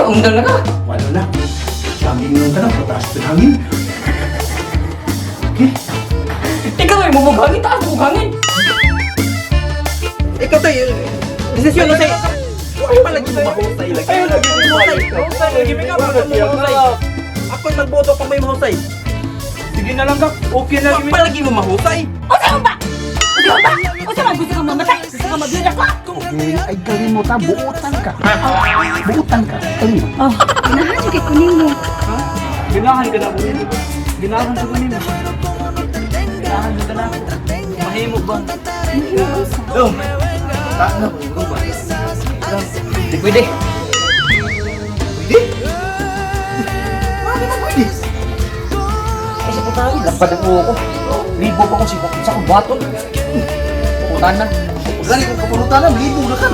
Undang na ka. Wala na. Laging nung ka na, pataas ng hangin. Okay? Ikaw ay bubugangin, taas bubugangin. Ikaw tayo, desisyon mo tayo. Ay, malagi mo mahusay lagi. Ay, lagi mo mahusay. Mahusay, lagi mo mahusay. Ako'y magboto kung may mahusay. Sige na lang ka. Okay na rin. Palagi mo mahusay. O saan ba? O saan ba? O saan ba? Gusto ka mamatay? Gusto ka mabira ko? Okay, ay kalimutan. Buutan ka. Buutan ka. Kalimutan. Oh, nahan kay kuning mo. Ginahan ka na po nito. Ginahan ka pa nito. Kailangan mo ka na ako. Mahimok ba? Oh, tak na po yung ba? Di pwede. Pwede? Bakit na pwede? Ay, sa putawid, lapad ako ako. Libo pa kung sibok sa kubaton. Putan na. Gani kung kapulutan na, libo na ka.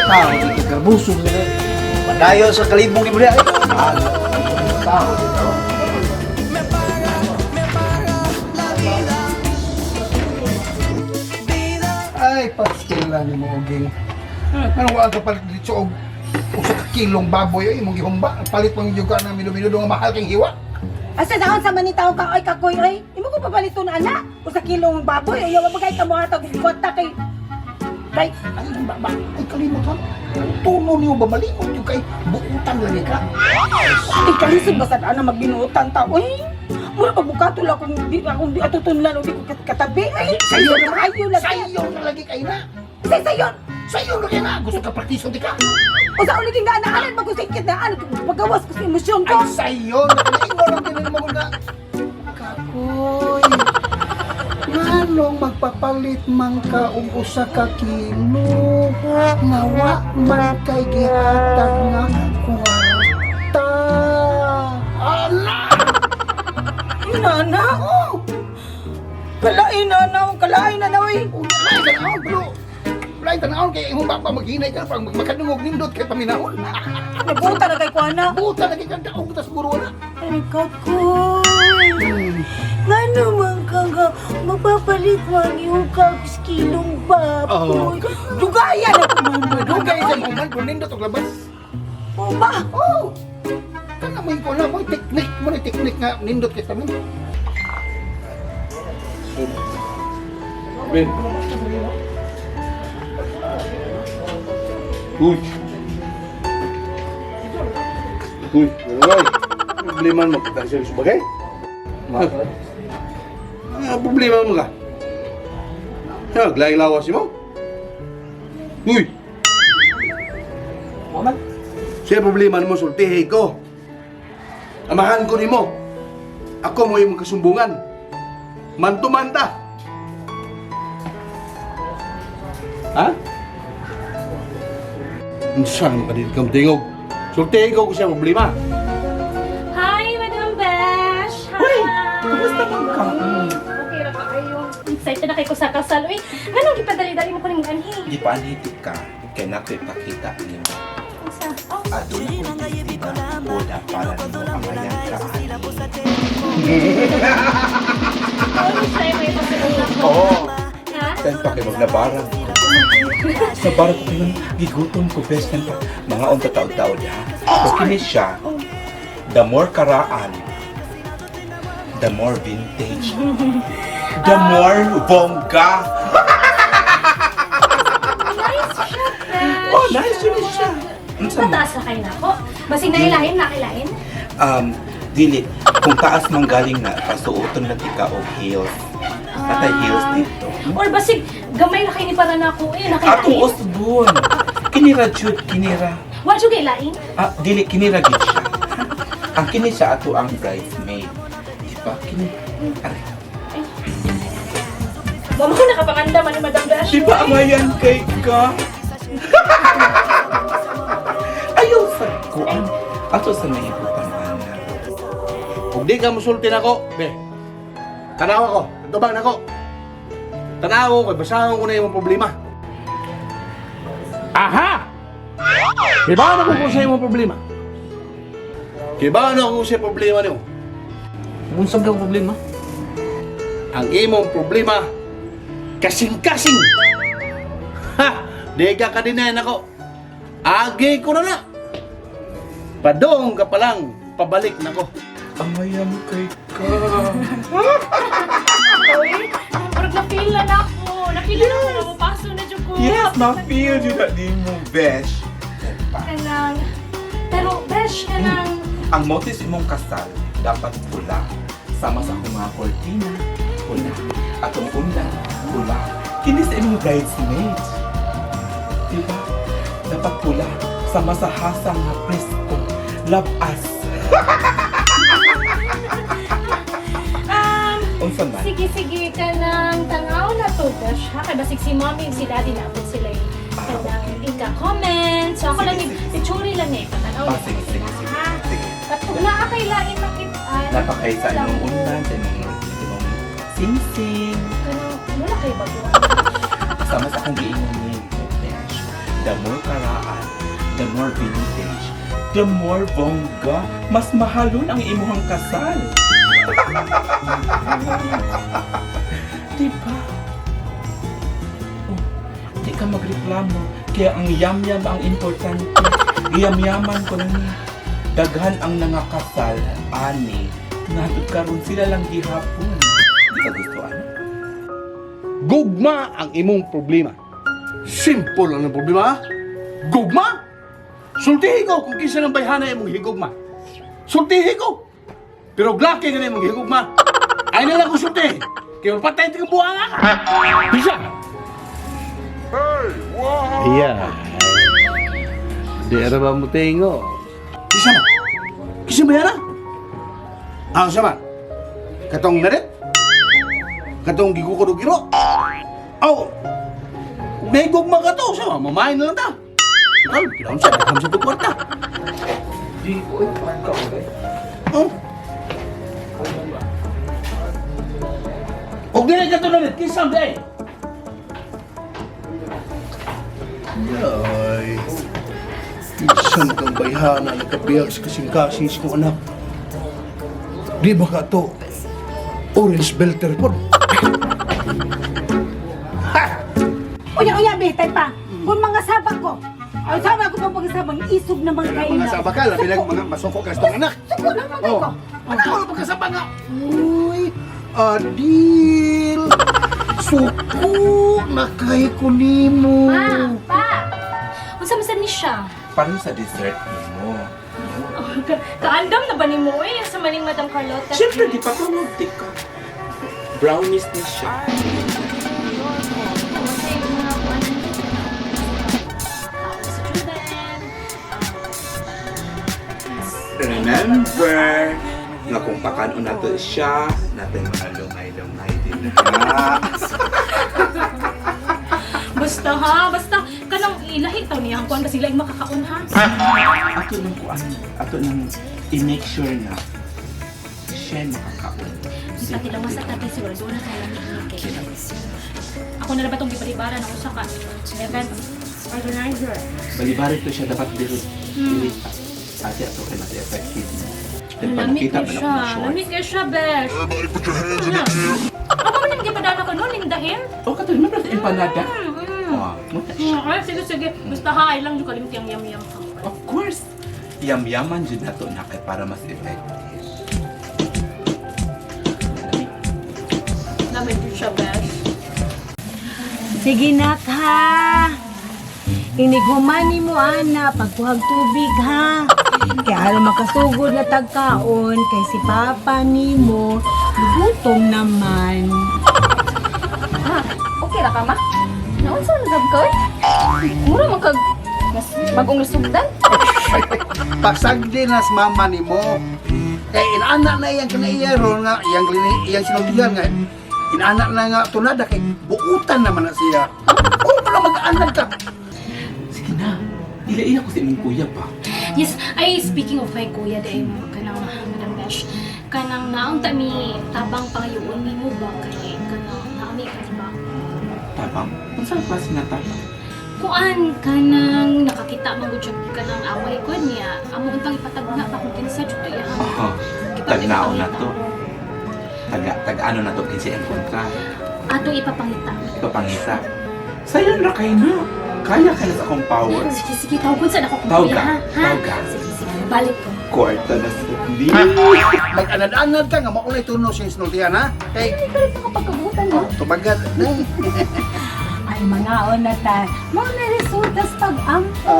Tao, dito garbuso nila. Padayo sa kalibong ni Bulia. Tao, dito. Ay, pastilan ni mo, Oging. Anong wala ka palit dito og usa ka kilong baboy ay mong gihumba. Palit mong juga na minuminudo nga mahal kang hiwa. Asa dahon sa manitaw ka ay kakoy ay. Imo ko papaliton ana. O sa kilong baboy ayaw magay ka mo atag kwenta kay Ay, ay kalimutan. Tuno niyo ba malimot yung kay buutan lagi ka. ay kalisod ba sad ana magbinutan ta. Uy, mura pa bukato la kung di atutunlan o di ko katabi ay. Sayo Sayo na ayo la kay. Sayo na lagi kay na. Sayon. Sayo na kay na. Gusto ka partiso di ka. O sa ulit nga naalan magkusikit na ano pagawas ko sa emosyon ko. Ay, sayo na kay na. Lang din mo na. Kakoy. Manong magpapalit man ka og usa ka kilo. Nawa man kay gihatag nga kwarta. Ala! Inana. Kalain na kalain na oy. Lain tanawon, bro. Lain tanawon kay imong baba maghinay ka pag makadungog nindot kay paminahon. Nabuta na kay kuana. Buta lagi kang daog tas siguro na. Ay kakoy. Nga naman ka nga, mapapalit man yung kilong baboy. Dugayan ako man ba? Dugay sa man kung nindot og labas. O ba? Oh. Kana mo ko na mo teknik nga nindot kay tamin. Ben. Uy. Uy, ano problema mo kita sa bagay? Problema mo ka? Naglay lawas mo? Uy! Mama? Siya problema mo, sultihin ko. Amahan ko ni mo. Ako mo yung kasumbungan. Mantumanta. Ha? Saan ka dito kang tingog? Sultihin ko siya problema. Hi, Madam Besh! Hi! Kumusta man ka? Okay ra pa kayo. Excited na kayo ko sa kasal. Uy, anong ipadali-dali mo ko ng anhi? Di pa anito ka, kaya nako'y pakita niyo. Isa. Oh, Adon akong bibida, boda para nimo amayan ka ani. ano siya may pasalala ko? Oo, Ha? saan pa kayo maglabarang? Nabarang ko kayo, gigutom ko, best friend pa. Mga unta taon-taon ha. Tapos kini siya, the more karaan, the more vintage, the more bongga. Nice siya, Besh! Oh, nice yun siya. Mataas na kayo na ako. Basing nailahin, nakilain. Dili, kung taas mang galing na, pasuoton na tika o heels. Patay heels dito. Or basig, gamay na kayo ni para na ako eh, Ato nakilain. usbon. Kinira jud, kinira. What you gilain? Dili, kinira gid siya. Ang kini sa ato ang bridesmaid. Di ba? Kini. Aray. Mama ko nakapanganda man ni Madam Besh. Di ba amayan kay ka? Ayaw sa kuan. Ato sa naibutan ana. Kung di ka musultin ako, be. Tanaw ako, tubang ako. Tanaw ko, basahan ko na yung problema. Aha! Kiba na kung sa imong problema? Kiba na kung sa problema niyo? Unsang kang problema? Ang imong problema, kasing-kasing. Ha! Di ka kadinayan ako. Agi ko na na. Padong ka pa lang, pabalik na ko. Amayam kay ka. Uy, parang na-feel na ako. Na-feel na ako na mapaso na dyan ko. Yes, ma-feel yun na din mo, besh. Kanang, pero besh, kanang, Ang motis imong kasal, dapat pula. Sama sa akong mga cortina, pula. Atong undan, pula. Kini sa imong bridesmaids. Diba? Dapat pula. Sama sa hasang na presko. Love us. Unsa man? sige, kanang tanaw na to, besh. Ha, kaya basig si mommy, si daddy na po sila yung kanang ika-comment. So ako lang, itsuri lang eh, patanaw na. Sige. Ha? Sige. At kung nakakailain makitaan, Napakay sa imong undan, sa imong sing-sing. kanang, wala kayo baguhan. Sama sa akong giingin, besh. The more karaan, the more vintage, the more bongga, mas mahalon ang imuhang kasal. Diba? Oh, di ka magreklamo. Kaya ang yam-yam ang importante. Yam-yaman ko lang ni. Daghan ang nangakasal, ani. Natod karon sila lang gihapon. Di ka gusto, ano? Gugma ang imong problema. Simple lang ang problema. Gugma? Sultihin ko kung kinsa ng bayhana imong higugma. Sultihin ko. Pero glaki ka na imong higugma. Ay na lang ko sultihin. Kaya patay ito ka buha nga ka. Bisa. Iya. Di ara ba mo tingo? Kisa na? Kisa ba yan? Ah, sama. Katong narit? Katong gigukudog iro? Oh, may gugma ka to. Sama, mamain na lang ta. Kal, kailangan siya. Kailangan siya tugwat na. Di ko ipag ka ulit. Oh. Huwag din ka to nalit. Kisam, day. Ay, isang kang bayhana nagkabiyag sa kasing-kasing sa kong anak. Di ba ka to? Orange belter po. Uya, betay pa. Kung mga sabak ko. Ay, sama ko pa mga sabang isog na mga kain. Mga sabak ka, labi lang mga masoko ka sa anak. Suko lang mga ko. Ano ako pagkasaba nga? Uy, Adil. Suko na kay kunimo. Pa! Unsa man sad ni siya? Parang sa dessert mo. Kaandam na ba ni mo eh? Sa maning Madam Carlota. Siyempre, di pa tumugtik ka. Brownies na siya. Remember, nga kung pakano nato siya, natin mga lumay-lumay din na. Basta kanang ilahi taw niya kuan kasi sila yung makakaon ha. Ato nang kuan, ato nang i-make sure na siya makakaon. Pati lang sa tatay siguro na kaya ni Kay. Ako na ba tong gibalibara na usa ka event organizer. Balibari to siya dapat dito. Ate ato kay mas effective. Lamig ka siya. Lamig ka siya, Besh. Everybody put your hands in the air. Ako man yung gipadana ka noon, yung dahil. Oh, kato, remember the empanada? Oh, muta siya. Ay, sige. Basta ha, ilang yung kalimti ang yam-yam. Of course. Yam-yaman dyan nato na kay para mas effective. Lamig din siya, Besh. Sige nak ha. Inigumani mo ana pagkuhag tubig ha. Kaya alam makasugod na tagkaon kay si Papa nimo gutom naman. Okay ra ka, ma? Naunsa na sab ka? Mura man kag bagong nasugdan. Pasagdi na sa mama ni mo. Kaya inaanak na iyang kinaiyaron nga, iyang sinultihan nga. Inaanak na nga tunada kay buutan naman na siya. Oo pala mag-aanad ka. Sige na. Ila-ila ko sa imong kuya pa. Yes, ay speaking of my kuya dahil mo kanang Madam Besh, kanang naong tami tabang pangayoon ni mo ba kay kanang naami ka diba? Tabang? Ang saan klase na tabang? Kuan kanang nakakita mo gud kanang away ko niya. Amo untang ipatagna pa kung kinsa jud to ya. Aha. Tagnao na to. Taga-ano na to kasi ang kontra. Ato ipapangita. Papangita. Sayo na kayo na. Kaya ka na sa akong power. Sige, tawag sa ako kung Tawag kuya ka. ha. Tawag ka. Sige. balik ko. Kwarta na sa di. Mag-anad-anad ka nga maulay tuno sa sinultihan ha. Kay Kalit ako pagkabutan mo. tumagat na. Ay, mga na ta. Mga resulta sa pag-ampo.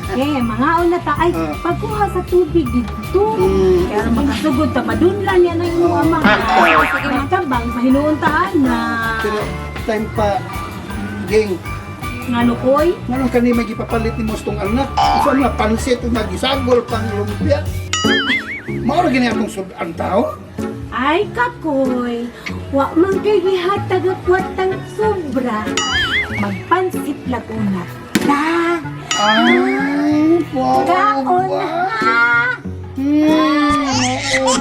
Okay, mga na ta. Ay, pagkuha sa tubig dito. Kaya makasugod ta, madunlan yan ang iyong ama. Sige, matabang, mahinuuntaan na. Pero time pa ging Nga lukoy. nganong kani may gipapalit ni mostong anak. Usa na pansit ug nagisagol pang lumpia. Mao ra gini atong sudan tao. Ay, kakoy. Wa man kay gihatag og kwartang sobra. Magpansit lang una. Ta. Ay, Kaon ha.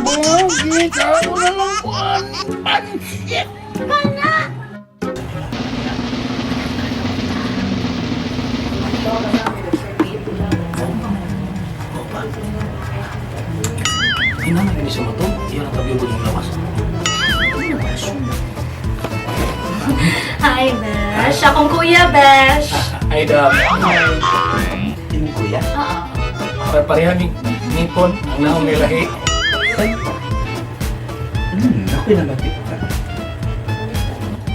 Bogi, kaon na lang kuan. Pansit. Ay, naman, hindi siya matong. Iyan ang tabi yung lawas. Hi, Besh. Akong kuya, Besh. Ay, da. Inong kuya? Oo. Parehang nipon, ang naong nilahi. Ako'y namatid ka.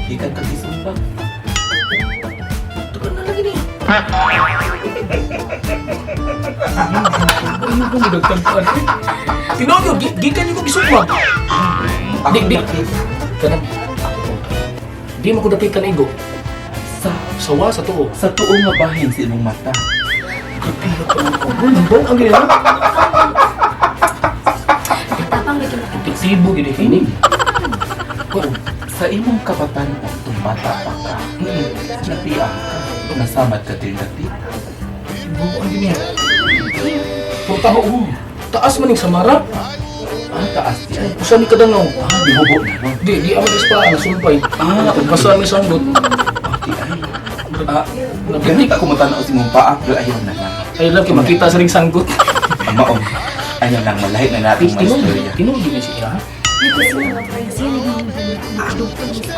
Ikan kagisumba. Tukan na lagi niya. Ano kong nagtagpuan? Tinogyo, gikan niyo ko gisumba. Di. Kanang, di mo ko dapitan igo. Sawa sa tuo. Sa tuo nga bahin sa imong mata. Kapila ka lang ko. Bong ang ginagawa. Tapang lagi na. Tiksibo, gini kinig. Oo. Sa imong kabatan o tumbata pa ka. Napiang ka. Nasamad ka din natin. Bong ang ginagawa. Kung taho mo, taas man yung samara. Taas di ay. Usa ni kadangaw. Di bubo na no. Di amat ispa, nasumpay. Pagpasa ni sanggot. Okay ay. Ganit ako matanaw si mong paa, pero ayaw na lang. Ay lang, makita sa ring sanggot. Maong, ayaw nang malahi na natin mga istorya. Tinong din siya. Ha? Dito si mga friends. Yan ang nakadugtong sa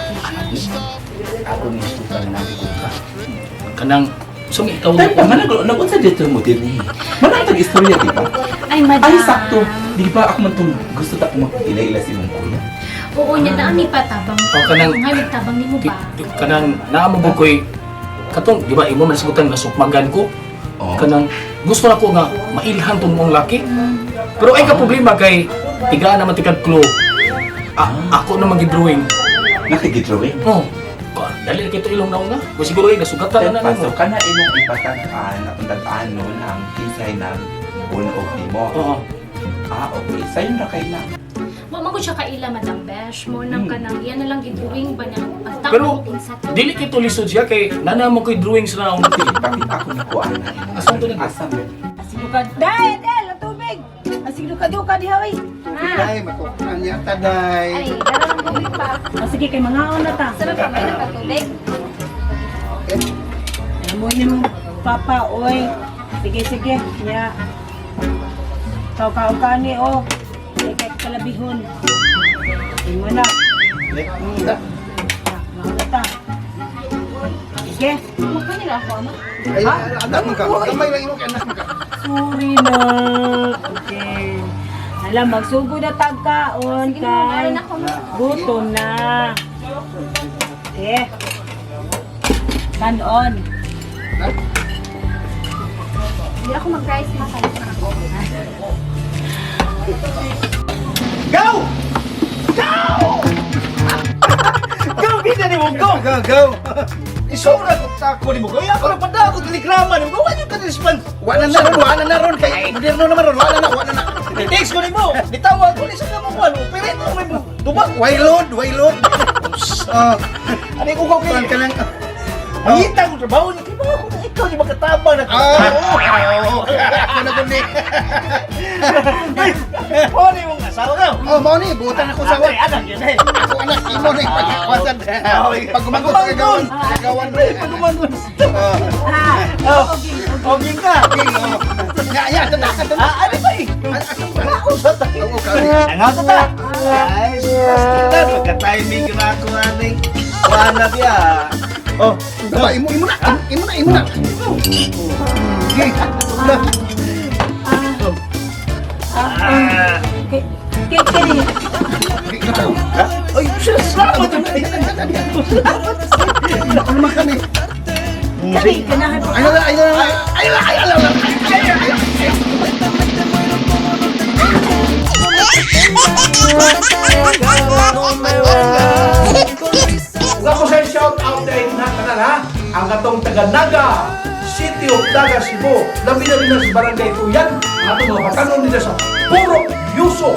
Ako ni gusto ka na natin ka. Kanang, so may ikaw Tanda, nag-unsa dito mo din eh. Manatag istorya, di ba? Ay, madam. Ay, sakto. Di ba ako man itong gusto ta kung magpila-ila si mong kuya? Oo, niya na ni patabang. Oh, kanang- Ngay, tabang ni mo ba? Kanang, naamabog ko'y, katong, di ba, imo man sagutan nga sukmagan ko. Oo. Kanang, gusto na ko nga, mailhan tong mong laki. Pero ay ka problema kay, tigaan naman tikad klo. Ako na mag-drawing. Nakigidrawing? Oh, dali na kito ilong nauna. Kung siguro ay nasugatan na na So, mo. kana imong ipatagaan at tag-anon ang kinsay ng bunog ni mo. Oo. Okay. Sa'yo na kailang. Mama ko siya kaila, Madam Besh. Mo nang kanang, yan na lang gidrawing ba niya? Pero, Pagtapos insat. dili kito lisod siya kay nana mo ko'y drawings round. Sige, bakit ako nakuha na imong Asam to na? asam. Asigluka. Dahil, ang tubig. Asigluka-duka di hawi. Day, makukuha niya ta, day. Ay, darang tubig pa. O sige, kay mga na ta. Sarap pa may nakatubig. Alam mo ni mong papa, oy. Sige. Nya. Kau ka ni, oh. Kay kalabihon. Imo na. Lekunda. Mga na ta. Sige. Makanila ako, ama. Ay, anak mo ka. Kamay lang imong anak mo ka. Sorry na. Okay. Alam, magsugod na tagkaon Sige, kay mawalan ako, ma. gutom na. Okay. Kanon. Hindi ako mag-rice makalit na ako. Go! Go, kita ni mo, go! Go. Isura ko tako ni mo, go! Ako na pada ako telegrama ni mo, wala ka respond. Wala na ron. Kay moderno naman ron. Wala na. Text ko ni mo, ditawag ko ni sa mo kuan, operate mo may tubak. Waylod. Ano ko ko Kuan ka lang. Mangita ko trabaho ni kimo ako na ikaw di magkatama na. Oo. Ako na kundi. Oh, ni mong asawa ka. Mo ni, butan ako sa Ay, anak yun eh. Ako anak imo ni pagkawasan. Pag gumagon kagawan. Kagawan ron. Pagumanggon. Ah, Okay ka. Ya, tenang. Ano ba eh? Ako sa tayo. Oo, kali. Ano sa ta? Ay, kita pagka-timing ko na ako aning. Wala biya. Oh, Imo na. Sige. Kini. Ay, salamat! Ano naman kami? Kani, ganahan mo. Nga ko sa shout out dahil na tanan ha, ang atong taga-Naga, City of Daga, Cebu. Labi na rin na sa barangay Tuyan, atong mga patanon nila sa Puro Yuso.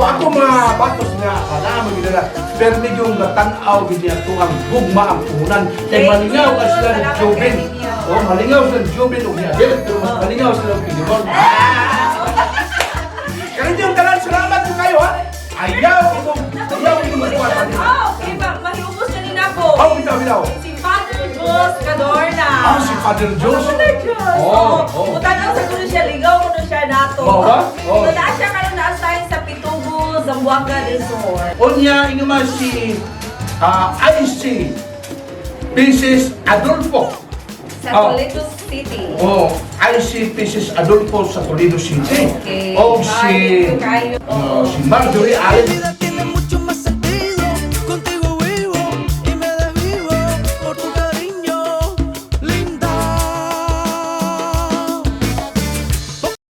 Ako mga batos nga, kailangan mo nila. Pero medyo natanaw din niya ito ang gugma ang puhunan. Kaya malingaw ka sila ng Jobin. Malingaw sila ng Jobin o niya. Pero mas malingaw sila ng Pinibon. Kaya yung talan, salamat po kayo ha. Ayaw itong magkuha din. Okay, mahiubos na din ako. Bitaw. Si Father Jos Cadorna. Si Father Jos. Mutanaw sa kuno siya, ligaw ko siya nato. Ba? So, na siya karon na-assign sa Pitubo, Zamboanga Resort. Unya, inuman si IC Princess Adolfo. Sa Toledo City. IC Princess Adolfo sa Toledo City. Okay. O si Kayo. si Marjorie Allen